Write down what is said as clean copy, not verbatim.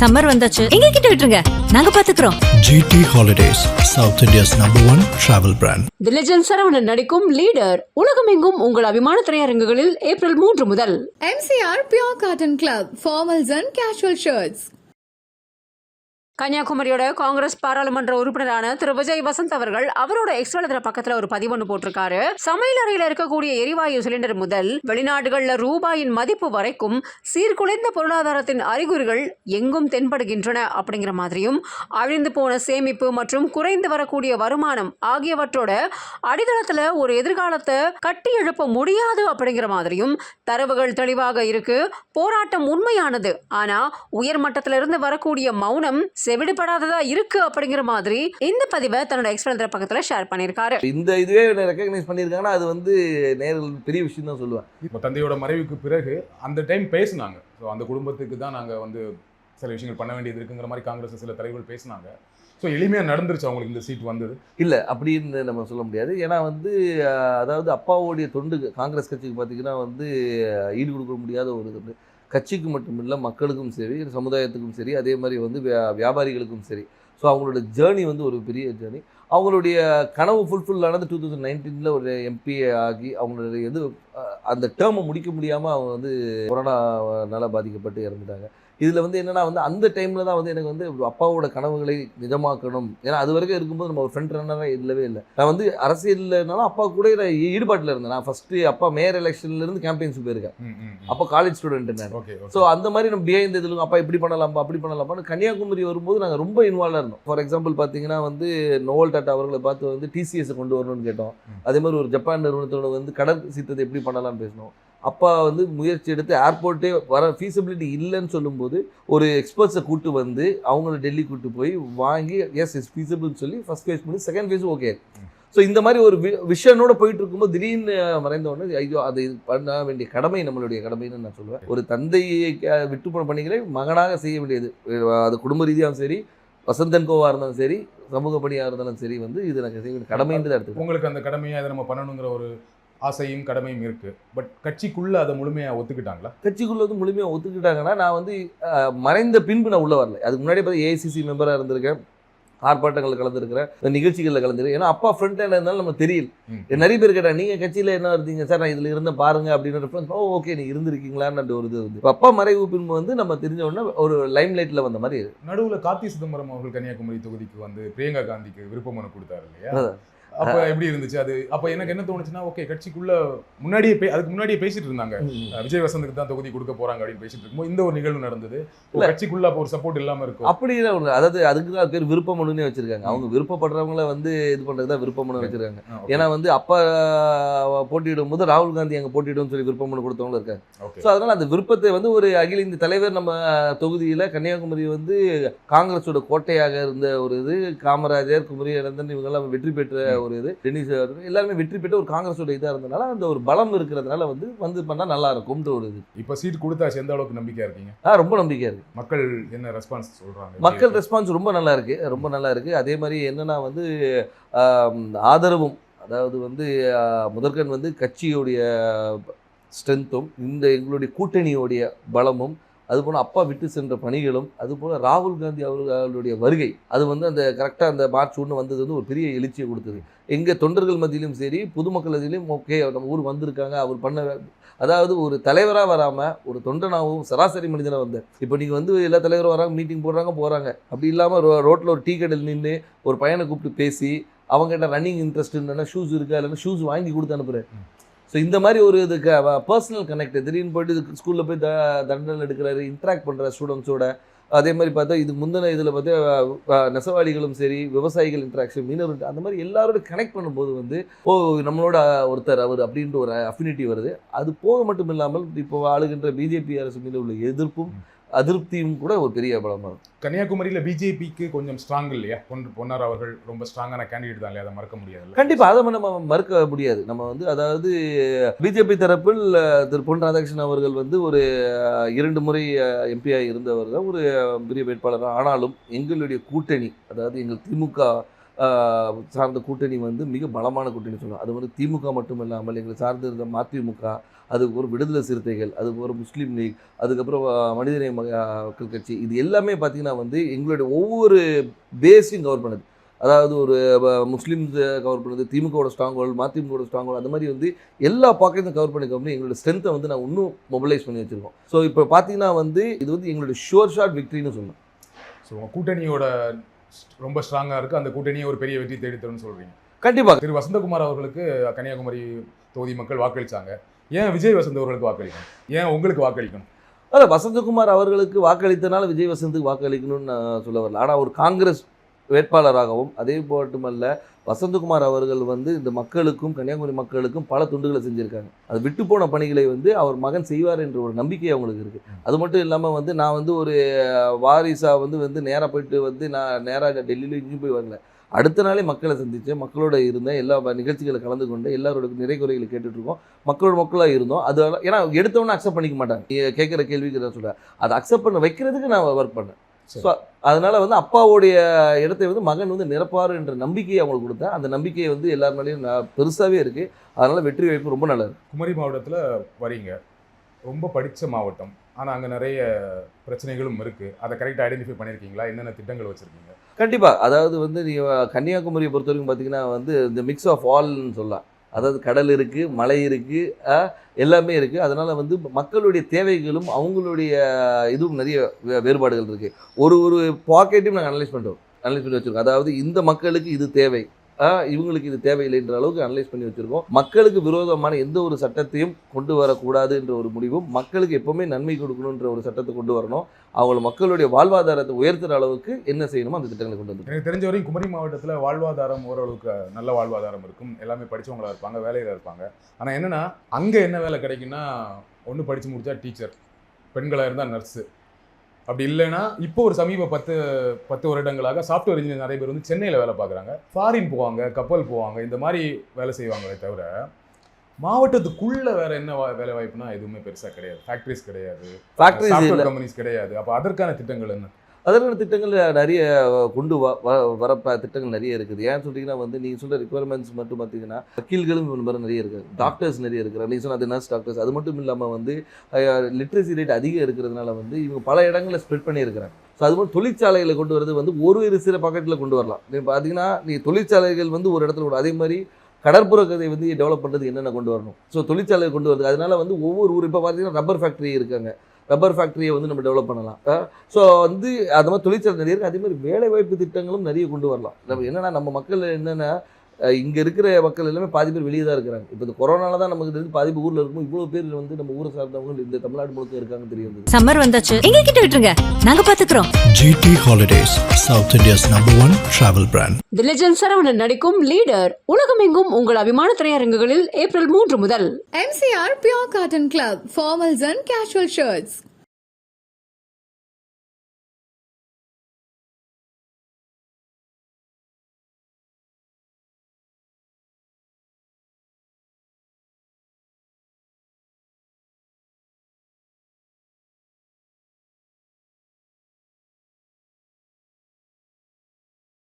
Summer வந்தாச்சு, எங்க கிட்ட விட்டுருங்க, நாங்க பாத்துக்கிறோம். GT Holidays, South India's #1 travel brand. தி லெஜெண்ட் சரவணன் நடிக்கும் லீடர் உலகமெங்கும் உங்கள் அபிமான திரையரங்குகளில் ஏப்ரல் 3 முதல். MCR Pure Cotton Club, formals and casual shirts. கன்னியாகுமரியோட Congress பாராளுமன்ற உறுப்பினரான திரு விஜய் வசந்த் அவர்கள் அவரோட எக்ஸ் வலைதள பக்கத்துல ஒரு பதிவு ஒன்று போட்டிருக்காரு. சமையல் அறையில இருக்கக்கூடிய எரிவாயு சிலிண்டர் முதல் வெளிநாடுகள்ல ரூபாயின் மதிப்பு வரைக்கும் சீர்குலைந்த பொருளாதாரத்தின் அறிகுறிகள் எங்கும் தென்படுகின்றன அப்படிங்கிற மாதிரியும், அழிந்து போன சேமிப்பு மற்றும் குறைந்து வரக்கூடிய வருமானம் ஆகியவற்றோட அடித்தளத்துல ஒரு எதிர்காலத்தை கட்டி எழுப்ப முடியாது அப்படிங்கிற மாதிரியும் தரவுகள் தெளிவாக இருக்கு. போராட்டம் உண்மையானது, ஆனா உயர்மட்டத்திலிருந்து வரக்கூடிய மௌனம் செவிடுபடாததா இருக்கு அப்படிங்கிற மாதிரி இந்த பதிவை தன்னோட எக்ஸ்பிரஸ் பக்கத்துல ஷேர் பண்ணிருக்காரு. இந்த இதுவே ரெகக்னைஸ் பண்ணியிருக்காங்கன்னா அது வந்து நேரில் பெரிய விஷயம் தான் சொல்லுவேன். இப்போ தந்தையோட மறைவுக்கு பிறகு அந்த டைம் பேசினாங்க. ஸோ அந்த குடும்பத்துக்கு தான் நாங்கள் வந்து சில விஷயங்கள் பண்ண வேண்டியது இருக்குங்கிற மாதிரி காங்கிரஸ் சில தலைவர்கள் பேசினாங்க. ஸோ எளிமையாக நடந்துருச்சு அவங்களுக்கு இந்த சீட் வந்தது இல்லை அப்படின்னு நம்ம சொல்ல முடியாது. ஏன்னா வந்து அதாவது அப்பாவோடைய தொண்டு காங்கிரஸ் கட்சிக்கு பார்த்தீங்கன்னா வந்து ஈடு கொடுக்க முடியாத ஒரு தொண்டு. கட்சிக்கு மட்டும் இல்லை, மக்களுக்கும் சரி, சமுதாயத்துக்கும் சரி, அதே மாதிரி வந்து வியாபாரிகளுக்கும் சரி. ஸோ அவங்களோட ஜேர்னி வந்து ஒரு பெரிய ஜேர்னி. அவங்களுடைய கனவு ஃபுல்ஃபில் ஆனது 2019 ஒரு எம்பி ஆகி அவங்களுடைய அந்த டேர்மை முடிக்க முடியாமல் அவங்க வந்து கொரோனாவால் பாதிக்கப்பட்டு இறந்துட்டாங்க. இதில் வந்து என்னென்னா வந்து அந்த டைமில் தான் வந்து எனக்கு வந்து அப்பாவோட கனவுகளை நிஜமாக்கணும். ஏன்னா அது வரைக்கும் இருக்கும்போது நம்ம ஒரு ஃப்ரண்ட் ரன்னராக இல்லவே இல்லை. நான் வந்து அரசியல்னாலும் அப்பா கூட நான் ஈடுபாட்டில் இருந்தேன். நான் ஃபஸ்ட்டு அப்பா மேயர் எலெக்ஷன்லேருந்து கேம்பெயின்ஸ் போயிருக்கேன். அப்போ காலேஜ் ஸ்டூடெண்ட் நான். ஸோ அந்த மாதிரி நம்ம பிஹைண்ட் இதில் அப்பா இப்படி பண்ணலாம்ப்பா அப்படி பண்ணலாம்ப்பான்னு கன்னியாகுமரி வரும்போது நாங்கள் ரொம்ப இன்வால்வாக இருந்தோம். ஃபார் எக்ஸாம்பிள் பார்த்தீங்கன்னா வந்து நோவல் டாட்டா அவர்களை பார்த்து வந்து டிசிஎஸை கொண்டு வரணும்னு கேட்டோம். அதே மாதிரி ஒரு ஜப்பான் நிறுவனத்தோட வந்து கடல் சீற்றத்தை எப்படி பண்ணலாம்னு பேசினோம். அப்பா வந்து முயற்சி எடுத்து ஏர்போர்ட்டே வர ஃபீஸிபிலிட்டி இல்லைன்னு சொல்லும்போது ஒரு எக்ஸ்பர்ட்ஸை கூட்டு வந்து அவங்கள டெல்லி கூட்டு போய் வாங்கி இட்ஸ் ஃபீஸிபிள்னு சொல்லி ஃபஸ்ட் ஃபேஸ் பண்ணி செகண்ட் ஃபேஸும் ஓகே. ஸோ இந்த மாதிரி ஒரு விஷனோட போயிட்டு இருக்கும்போது திடீர்னு மறைந்த உடனே ஐயோ அது பண்ண வேண்டிய கடமை நம்மளுடைய கடமைன்னு நான் சொல்லுவேன். ஒரு தந்தையை விட்டு போன பணிகளை மகனாக செய்ய வேண்டியது. அது குடும்ப ரீதியாகவும் சரி, வசந்தன் கோவாக இருந்தாலும் சரி, சமூக பணியாக இருந்தாலும் சரி, வந்து இது எனக்கு செய்ய வேண்டிய கடமைன்னு தான் எடுத்து உங்களுக்கு அந்த கடமையை அதை நம்ம பண்ணணுங்கிற ஒரு ஆசையும் கடமையும் இருக்கு. பட் கட்சிக்குள்ள அதை முழுமையாக ஒத்துக்கிட்டாங்களா? கட்சிக்குள்ள வந்து முழுமையாக ஒத்துக்கிட்டாங்கன்னா நான் வந்து மறைந்த பின்பு நான் உள்ளே வரல. அதுக்கு முன்னாடி பார்த்து ஏஐசிசி மெம்பராக இருந்திருக்கேன், ஆர்ப்பாட்டங்களில் கலந்துருக்கிறேன், நிகழ்ச்சிகளில் கலந்துருக்கேன். ஏன்னா அப்பா ஃப்ரண்ட் ஹேண்ட் இருந்தாலும் நம்ம தெரியல. நிறைய பேர் கேட்டாங்க நீங்கள் கட்சியில் என்ன இருந்தீங்க சார், நான் இதில் இருந்த பாருங்க அப்படின்னு ரெஃபரன்ஸ். ஓகே நீ இருந்திருக்கீங்களான்னு ஒரு இது வந்து அப்பா மறைவு பின்பு வந்து நம்ம தெரிஞ்ச உடனே ஒரு லைம் லைட்டில் வந்த மாதிரி. நடுவில் கார்த்தி சிதம்பரம் அவர்கள் கன்னியாகுமரி தொகுதிக்கு வந்து பிரியங்கா காந்திக்கு விருப்ப மனு கொடுத்தாரு இல்லையா? அப்போ எப்படி இருந்துச்சு அது? அப்போ எனக்கு என்ன தோணுச்சுன்னா, ஓகே கட்சிக்குள்ள அதுக்கு முன்னாடியே பேசிட்டு இருந்தாங்க, விஜய் வசந்துக்கு தான் தொகுதி கொடுக்க போறாங்க அப்படின்னு பேசிட்டு இருக்கும்போது இந்த ஒரு நிகழ்வு நடந்தது. கட்சிக்குள்ள அப்போ ஒரு சப்போர்ட் இல்லாம இருக்கும் அப்படி இல்லை. அதாவது அதுக்கு தான் பேர் விருப்ப மனுன்னே வச்சிருக்காங்க. அவங்க விருப்பப்படுறவங்கள வந்து இது பண்றது தான் விருப்ப மனு வச்சிருக்காங்க. ஏன்னா வந்து அப்பா போட்டியிடும் போது ராகுல் காந்தி அங்கே போட்டியிடும் சொல்லி விருப்ப மனு கொடுத்தவங்களும் இருக்காங்க. ஸோ அதனால அந்த விருப்பத்தை வந்து ஒரு அகில இந்திய தலைவர் நம்ம தொகுதியில் கன்னியாகுமரி வந்து காங்கிரஸோட கோட்டையாக இருந்த ஒரு இது, காமராஜர், குமரி அனந்தன் இவங்கெல்லாம் வெற்றி பெற்ற ஒரு இது, டென்னிஸ் எல்லாருமே வெற்றி பெற்ற ஒரு காங்கிரஸோட இதாக இருந்தனால அந்த ஒரு பலம் இருக்கிறதுனால வந்து பண்ணால் நல்லா இருக்கும்ன்ற ஒரு இது. இப்போ சீட் கொடுத்தாச்சு, எந்த அளவுக்கு நம்பிக்கையா இருக்கீங்க? ரொம்ப நம்பிக்கையா இருக்கு. மக்கள் என்ன ரெஸ்பான்ஸ் சொல்றாங்க? மக்கள் ரெஸ்பான்ஸ் ரொம்ப நல்லா இருக்கு, ரொம்ப நல்லா இருக்கு. அதே மாதிரி என்னன்னா வந்து ஆதரவும், அதாவது வந்து முதற்கண் வந்து கட்சியோடைய ஸ்ட்ரென்த்தும் இந்த எங்களுடைய கூட்டணியோடைய பலமும், அதுபோல் அப்பா விட்டு சென்ற பணிகளும், அதுபோல் ராகுல் காந்தி அவர்களுடைய வருகை, அது வந்து அந்த கரெக்டாக அந்த மார்ச் 1 வந்தது வந்து ஒரு பெரிய எழுச்சியை கொடுத்தது. எங்கள் தொண்டர்கள் மத்தியிலும் சரி, பொதுமக்கள் மத்தியிலும் ஓகே நம்ம ஊர் வந்திருக்காங்க, அவர் பண்ண, அதாவது ஒரு தலைவராக வராமல் ஒரு தொண்டனாகவும் சராசரி மனிதனாக வந்தார். இப்போ நீங்கள் வந்து எல்லா தலைவரும் வராங்க, மீட்டிங் போகிறாங்க, அப்படி இல்லாமல் ரோட்டில் ஒரு டீ கடையில் நின்று ஒரு பையனை கூப்பிட்டு பேசி அவங்ககிட்ட ரன்னிங் இன்ட்ரெஸ்ட் இல்லைன்னா ஷூஸ் இருக்கா இல்லைன்னா ஷூஸ் வாங்கி கொடுத்து அனுப்புகிறேன். ஸோ இந்த மாதிரி ஒரு இதுக்கு பர்சனல் கனெக்ட், திடீர்னு போய்ட்டு ஸ்கூலில் போய் தண்டனை எடுக்கிறாரு, இன்ட்ராக்ட் பண்ணுற ஸ்டூடெண்ட்ஸோட. அதே மாதிரி பார்த்தா இது முந்தின இதில் பார்த்தா நெசவாளிகளும் சரி, விவசாயிகள் இன்ட்ராக்ஷன், மீனவர், அந்த மாதிரி எல்லாரோட கனெக்ட் பண்ணும்போது வந்து நம்மளோட ஒருத்தர் அவர் அப்படின்ற ஒரு அஃபினிட்டி வருது. அது போக மட்டும் இல்லாமல் இப்போ ஆளுகின்ற பிஜேபி அரசு மீது உள்ள எதிர்ப்பும் அதிருப்தியும் கூட ஒரு பெரிய பலமாக இருக்கும். கன்னியாகுமரியில் பிஜேபிக்கு கொஞ்சம் ஸ்ட்ராங் இல்லையா? பொன்னார் அவர்கள் ரொம்ப ஸ்ட்ராங்கான கேண்டிடேட் தான் இல்லையா? அதை மறக்க முடியாது. கண்டிப்பாக அதை நம்ம மறுக்க முடியாது. நம்ம வந்து அதாவது பிஜேபி தரப்பில் திரு பொன் ராதாகிருஷ்ணன் அவர்கள் வந்து ஒரு 2 முறை எம்பியாக இருந்தவர் தான், ஒரு பெரிய வேட்பாளர். ஆனாலும் எங்களுடைய கூட்டணி, அதாவது எங்கள் திமுக சார்ந்த கூட்டணி வந்து மிக பலமான கூட்டணி சொல்லலாம். அது வந்து திமுக மட்டும் இல்லாமல் எங்களை சார்ந்து இருந்த மதிமுக, அதுக்கு ஒரு விடுதலை சிறுத்தைகள், அதுக்கு ஒரு முஸ்லீம் லீக், அதுக்கப்புறம் மனிதநேய மக்கள் கட்சி, இது எல்லாமே பார்த்திங்கன்னா வந்து எங்களுடைய ஒவ்வொரு பேஸையும் கவர் பண்ணுது. அதாவது ஒரு முஸ்லீம்ஸ் கவர் பண்ணுது, திமுகவோட ஸ்ட்ராங் ஹோல்டு, மதிமுகவோட ஸ்ட்ராங் ஹோல்டு, அந்த மாதிரி வந்து எல்லா பாக்கெட்டும் கவர் பண்ணி எங்களோட ஸ்ட்ரென்த்தை வந்து நான் இன்னும் மொபிலைஸ் பண்ணி வச்சுருக்கோம். ஸோ இப்போ பார்த்தீங்கன்னா வந்து இது வந்து எங்களுடைய ஷுவர் ஷாட் விக்ட்ரின்னு சொல்லணும். ஸோ உங்கள் கூட்டணியோட ரொம்ப ஸ்ட்ராங்காக இருக்குது, அந்த கூட்டணியை ஒரு பெரிய வெற்றி தேடித்தரும்னு சொல்கிறீங்க. கண்டிப்பாக திரு வசந்தகுமார் அவர்களுக்கு கன்னியாகுமரி தொகுதி மக்கள் வாக்களித்தாங்க. ஏன் விஜய் வசந்த் அவர்களுக்கு வாக்களிக்கணும்? ஏன் உங்களுக்கு வாக்களிக்கணும்? அதான் வசந்தகுமார் அவர்களுக்கு வாக்களித்தனால விஜய் வசந்துக்கு வாக்களிக்கணும்னு நான் சொல்ல வரல. ஆனால் ஒரு காங்கிரஸ் வேட்பாளராகவும் அதே மட்டுமல்ல வசந்தகுமார் அவர்கள் வந்து இந்த மக்களுக்கும் கன்னியாகுமரி மக்களுக்கும் பல துண்டுகளை செஞ்சுருக்காங்க. அது விட்டு போன பணிகளை வந்து அவர் மகன் செய்வார் என்ற ஒரு நம்பிக்கை அவங்களுக்கு இருக்குது. அது மட்டும் இல்லாமல் வந்து நான் வந்து ஒரு வாரிசாக வந்து நேராக போயிட்டு வந்து நான் நேராக டெல்லியில் இங்கேயும் போய் வரல. அடுத்த நாளே மக்களை சந்தித்தேன், மக்களோட இருந்தேன், எல்லா நிகழ்ச்சிகளை கலந்து கொண்டு எல்லாரோட நிறை குறைகளை கேட்டுட்ருக்கோம், மக்களாக இருந்தோம். அது ஏன்னா எடுத்தவொன்னே அக்செப்ட் பண்ணிக்க மாட்டாங்க. கேட்குற கேள்விக்கு தான் சொல்கிறேன், அதை அக்செப்ட் பண்ண வைக்கிறதுக்கு நான் ஒர்க் பண்ணேன். ஸோ அதனால் வந்து அப்பாவுடைய இடத்தை வந்து மகன் வந்து நிரப்பார் என்ற நம்பிக்கையை அவங்களுக்கு கொடுத்தேன். அந்த நம்பிக்கையை வந்து எல்லார் மேலேயும் பெருசாகவே இருக்குது. அதனால் வெற்றி வாய்ப்பு ரொம்ப நல்லா இருக்குது. குமரி மாவட்டத்தில் வரீங்க, ரொம்ப படித்த மாவட்டம், ஆனால் அங்கே நிறைய பிரச்சனைகளும் இருக்குது. அதை கரெக்டாக ஐடென்டிஃபை பண்ணியிருக்கீங்களா? என்னென்ன திட்டங்கள் வச்சுருக்கீங்க? கண்டிப்பாக. அதாவது வந்து நீங்கள் கன்னியாகுமரியை பொறுத்த வரைக்கும் பார்த்தீங்கன்னா வந்து இந்த மிக்ஸ் ஆஃப் ஆல்னு சொல்லலாம். அதாவது கடல் இருக்குது, மலை இருக்குது, எல்லாமே இருக்குது. அதனால் வந்து மக்களுடைய தேவைகளும் அவங்களுடைய இதுவும் நிறைய வேறுபாடுகள் இருக்குது. ஒரு பாக்கெட்டையும் நாங்கள் அனலைஸ் பண்ணி வச்சுருக்கோம். அதாவது இந்த மக்களுக்கு இது தேவை, இவங்களுக்கு இது தேவையில்லைன்ற அளவுக்கு அனலைஸ் பண்ணி வச்சுருக்கோம். மக்களுக்கு விரோதமான எந்த ஒரு சட்டத்தையும் கொண்டு வரக்கூடாது என்ற ஒரு முடிவும், மக்களுக்கு எப்போவுமே நன்மை கொடுக்கணுன்ற ஒரு சட்டத்தை கொண்டு வரணும், அவங்க மக்களுடைய வாழ்வாதாரத்தை உயர்த்துகிற அளவுக்கு என்ன செய்யணுமோ அந்த திட்டங்களை கொண்டு வந்து. எனக்கு தெரிஞ்ச வரைக்கும் குமரி மாவட்டத்தில் வாழ்வாதாரம் ஓரளவுக்கு நல்ல வாழ்வாதாரம் இருக்கும், எல்லாமே படித்தவங்களாக இருப்பாங்க, வேலையில் இருப்பாங்க. ஆனால் என்னென்னா அங்கே என்ன வேலை கிடைக்குன்னா, ஒன்று படித்து முடித்தா டீச்சர், பெண்களாக இருந்தால் நர்ஸு, அப்படி இல்லைன்னா இப்போ ஒரு சமீப 10 வருடங்களாக சாஃப்ட்வேர் இன்ஜினியர் நிறைய பேர் வந்து சென்னையில் வேலை பார்க்குறாங்க, ஃபாரின் போவாங்க, கப்பல் போவாங்க, இந்த மாதிரி வேலை செய்வாங்களே தவிர மாவட்டத்துக்குள்ள வேற என்ன வேலை வாய்ப்புனா எதுவுமே பெருசாக கிடையாது. ஃபேக்ட்ரிஸ் கிடையாது, சாஃப்ட்வேர் கம்பெனிஸ் கிடையாது. அப்போ அதற்கான திட்டங்கள் என்ன? அதற்கான திட்டங்கள் நிறைய கொண்டு வர திட்டங்கள் நிறைய இருக்குது. ஏன் சொல்லிங்கன்னா வந்து நீங்கள் சொல்கிற ரிக்குவயர்மெண்ட்ஸ் மட்டும் பார்த்தீங்கன்னா வக்கீல்களும் நிறைய இருக்குது, டாக்டர்ஸ் நிறைய இருக்கிறாங்க. நீங்கள் சொன்ன அது நர்ஸ் டாக்டர்ஸ். அது மட்டும் இல்லாமல் வந்து லிட்ரஸி ரேட் அதிகம் இருக்கிறதுனால வந்து இவங்க பல இடங்களில் ஸ்ப்ரெட் பண்ணியிருக்கிறாங்க. ஸோ அது மாதிரி தொழிற்சாலைகளை கொண்டு வரது வந்து ஒரு சில பாக்கெட்டில் கொண்டு வரலாம். நீங்கள் பார்த்தீங்கன்னா நீங்கள் தொழிற்சாலைகள் வந்து ஒரு இடத்துல கூட, அதே மாதிரி கடற்புற கதை வந்து டெவலப் பண்ணுறது என்னென்ன கொண்டு வரணும். ஸோ தொழிற்சாலை கொண்டு வருது. அதனால வந்து ஒவ்வொரு ஊர் இப்போ பார்த்தீங்கன்னா ரப்பர் ஃபேக்ட்ரி இருக்காங்க, ரப்பர் ஃபேக்ட்ரியை வந்து நம்ம டெவலப் பண்ணலாம். ஸோ வந்து அது மாதிரி தொழிற்சாலை நிறைய இருக்குது. அதே மாதிரி வேலை வாய்ப்பு திட்டங்களும் நிறைய கொண்டு வரலாம். நம்ம என்னென்னா நம்ம மக்கள் என்னென்னா இங்கே இருக்கிற மக்கள் எல்லாமே பாதி பேர் வெளியே தான் இருக்கிறாங்க. இப்போ இந்த கொரோனால தான் நமக்கு தெரிஞ்சு பாதி பேர் ஊரில் இருக்கும், இவ்வளோ பேர் வந்து நம்ம ஊரை சார்ந்தவங்க இந்த தமிழ்நாடு முழுக்க இருக்காங்க தெரியும். சம்மர் வந்தாச்சு, எங்க கிட்ட விட்டுருங்க, நாங்க பாத்துக்கிறோம். GT Holidays, South India's #1 travel brand. தி லெஜெண்ட் சரவணன் நடிக்கும் லீடர் உலகமெங்கும் உங்கள் அபிமான திரையரங்குகளில் ஏப்ரல் 3 முதல். MCR Pure Cotton Club, formals and casual shirts.